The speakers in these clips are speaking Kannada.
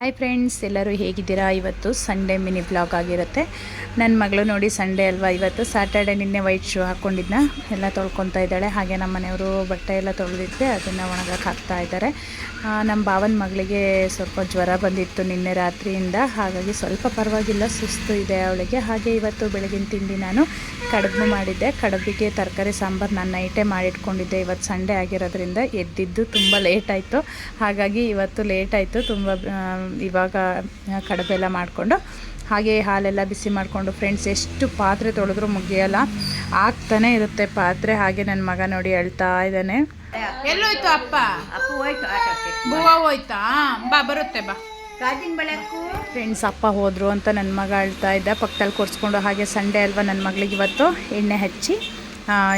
ಹಾಯ್ ಫ್ರೆಂಡ್ಸ್, ಎಲ್ಲರೂ ಹೇಗಿದ್ದೀರಾ? ಇವತ್ತು ಸಂಡೇ ಮಿನಿ ಬ್ಲಾಗ್ ಆಗಿರುತ್ತೆ. ನನ್ನ ಮಗಳು ನೋಡಿ, ಸಂಡೇ ಅಲ್ವಾ ಇವತ್ತು. ಸ್ಯಾಟರ್ಡೆ ನಿನ್ನೆ ವೈಟ್ ಶೂ ಹಾಕ್ಕೊಂಡಿದ್ನ ಎಲ್ಲ ತೊಳ್ಕೊತಾ ಇದ್ದಾಳೆ. ಹಾಗೆ ನಮ್ಮ ಮನೆಯವರು ಬಟ್ಟೆ ಎಲ್ಲ ತೊಳೆದಿದ್ದೆ, ಅದನ್ನು ಒಣಗಕ್ಕೆ ಹಾಕ್ತಾ ಇದ್ದಾರೆ. ನಮ್ಮ ಭಾವನ ಮಗಳಿಗೆ ಸ್ವಲ್ಪ ಜ್ವರ ಬಂದಿತ್ತು ನಿನ್ನೆ ರಾತ್ರಿಯಿಂದ. ಹಾಗಾಗಿ ಸ್ವಲ್ಪ ಪರವಾಗಿಲ್ಲ, ಸುಸ್ತು ಇದೆ ಅವಳಿಗೆ. ಹಾಗೆ ಇವತ್ತು ಬೆಳಗಿನ ತಿಂಡಿ ನಾನು ಕಡುಬು ಮಾಡಿದ್ದೆ. ಕಡುಬಿಗೆ ತರಕಾರಿ ಸಾಂಬಾರು ನಾನು ನೈಟೇ ಮಾಡಿಟ್ಕೊಂಡಿದ್ದೆ. ಇವತ್ತು ಸಂಡೇ ಆಗಿರೋದ್ರಿಂದ ಎದ್ದಿದ್ದು ತುಂಬ ಲೇಟ್ ಆಯಿತು. ಹಾಗಾಗಿ ಇವತ್ತು ಲೇಟ್ ಆಯಿತು ತುಂಬ. ಇವಾಗ ಕಡುಬೆಲ್ಲ ಮಾಡಿಕೊಂಡು ಹಾಗೆ ಹಾಲೆಲ್ಲ ಬಿಸಿ ಮಾಡಿಕೊಂಡು, ಫ್ರೆಂಡ್ಸ್ ಎಷ್ಟು ಪಾತ್ರೆ ತೊಳೆದ್ರೂ ಮುಗಿಯಲ್ಲ, ಆಗ್ತಾನೆ ಇರುತ್ತೆ ಪಾತ್ರೆ. ಹಾಗೆ ನನ್ನ ಮಗ ನೋಡಿ ಅಳ್ತಾ ಇದ್ದಾನೆ. ಎಲ್ಲೋಯ್ತು ಅಪ್ಪ? ಅಪ್ಪು ಹೋಯ್ತು ಆಟಕ್ಕೆ. ಬೂವ ಹೋಯ್ತಾ? ಬಾ, ಬರುತ್ತೆ ಬಾ. ಗಾಜಿನ ಬೆಳಕು. ಫ್ರೆಂಡ್ಸ್, ಅಪ್ಪ ಹೋದರು ಅಂತ ನನ್ನ ಮಗ ಅಳ್ತಾ ಇದ್ದ, ಪಕ್ಕದಲ್ಲಿ ಕೊರಿಸ್ಕೊಂಡು. ಹಾಗೆ ಸಂಡೇ ಅಲ್ವಾ, ನನ್ನ ಮಗಳಿಗೆ ಇವತ್ತು ಎಣ್ಣೆ ಹಚ್ಚಿ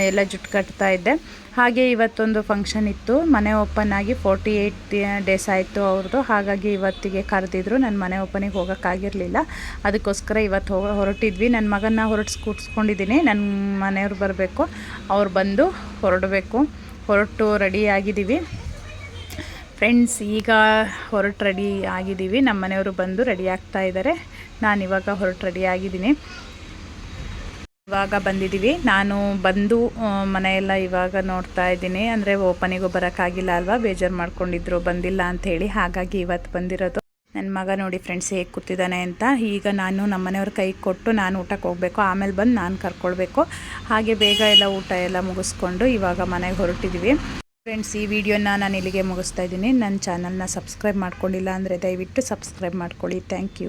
ಎಲ್ಲ ಜುಟ್ಟು ಕಟ್ತಾ ಇದ್ದೆ. ಹಾಗೆ ಇವತ್ತೊಂದು ಫಂಕ್ಷನ್ ಇತ್ತು, ಮನೆ ಓಪನ್ ಆಗಿ 48 ಡೇಸ್ ಆಯಿತು ಅವ್ರದ್ದು. ಹಾಗಾಗಿ ಇವತ್ತಿಗೆ ಕರೆದಿದ್ರು. ನನ್ನ ಮನೆ ಓಪನಿಗೆ ಹೋಗೋಕ್ಕಾಗಿರಲಿಲ್ಲ, ಅದಕ್ಕೋಸ್ಕರ ಇವತ್ತು ಹೊರಟಿದ್ವಿ. ನನ್ನ ಮಗನ್ನ ಕೂರಿಸ್ಕೊಂಡಿದ್ದೀನಿ. ನನ್ನ ಮನೆಯವ್ರು ಬರಬೇಕು, ಅವ್ರು ಬಂದು ಹೊರಟು ರೆಡಿ ಆಗಿದ್ದೀವಿ ಫ್ರೆಂಡ್ಸ್. ಈಗ ರೆಡಿ ಆಗಿದ್ದೀವಿ. ನಮ್ಮ ಮನೆಯವರು ಬಂದು ರೆಡಿ ಆಗ್ತಾ ಇದ್ದಾರೆ. ನಾನು ಇವಾಗ ರೆಡಿ ಆಗಿದ್ದೀನಿ. ಇವಾಗ ಬಂದಿದ್ದೀವಿ. ನಾನು ಬಂದು ಮನೆಯೆಲ್ಲ ಇವಾಗ ನೋಡ್ತಾ ಇದ್ದೀನಿ. ಅಂದರೆ ಓಪನಿಗೂ ಬರೋಕ್ಕಾಗಿಲ್ಲ ಅಲ್ವಾ, ಬೇಜಾರು ಮಾಡ್ಕೊಂಡಿದ್ರು ಬಂದಿಲ್ಲ ಅಂಥೇಳಿ. ಹಾಗಾಗಿ ಇವತ್ತು ಬಂದಿರೋದು. ನನ್ನ ಮಗ ನೋಡಿ ಫ್ರೆಂಡ್ಸ್ ಹೇಗೆ ಕೂತಿದ್ದಾನೆ ಅಂತ. ಈಗ ನಾನು ನಮ್ಮ ಮನೆಯವ್ರ ಕೈ ಕೊಟ್ಟು ನಾನು ಊಟಕ್ಕೆ ಹೋಗಬೇಕು, ಆಮೇಲೆ ಬಂದು ನಾನು ಕರ್ಕೊಳ್ಬೇಕು. ಹಾಗೆ ಬೇಗ ಎಲ್ಲ ಊಟ ಎಲ್ಲ ಮುಗಿಸ್ಕೊಂಡು ಇವಾಗ ಮನೆಗೆ ಹೊರಟಿದ್ದೀವಿ ಫ್ರೆಂಡ್ಸ್. ಈ ವಿಡಿಯೋನ ನಾನು ಇಲ್ಲಿಗೆ ಮುಗಿಸ್ತಾ ಇದ್ದೀನಿ. ನನ್ನ ಚಾನಲ್ನ ಸಬ್ಸ್ಕ್ರೈಬ್ ಮಾಡ್ಕೊಂಡಿಲ್ಲ ಅಂದರೆ ದಯವಿಟ್ಟು ಸಬ್ಸ್ಕ್ರೈಬ್ ಮಾಡ್ಕೊಳ್ಳಿ. Thank you.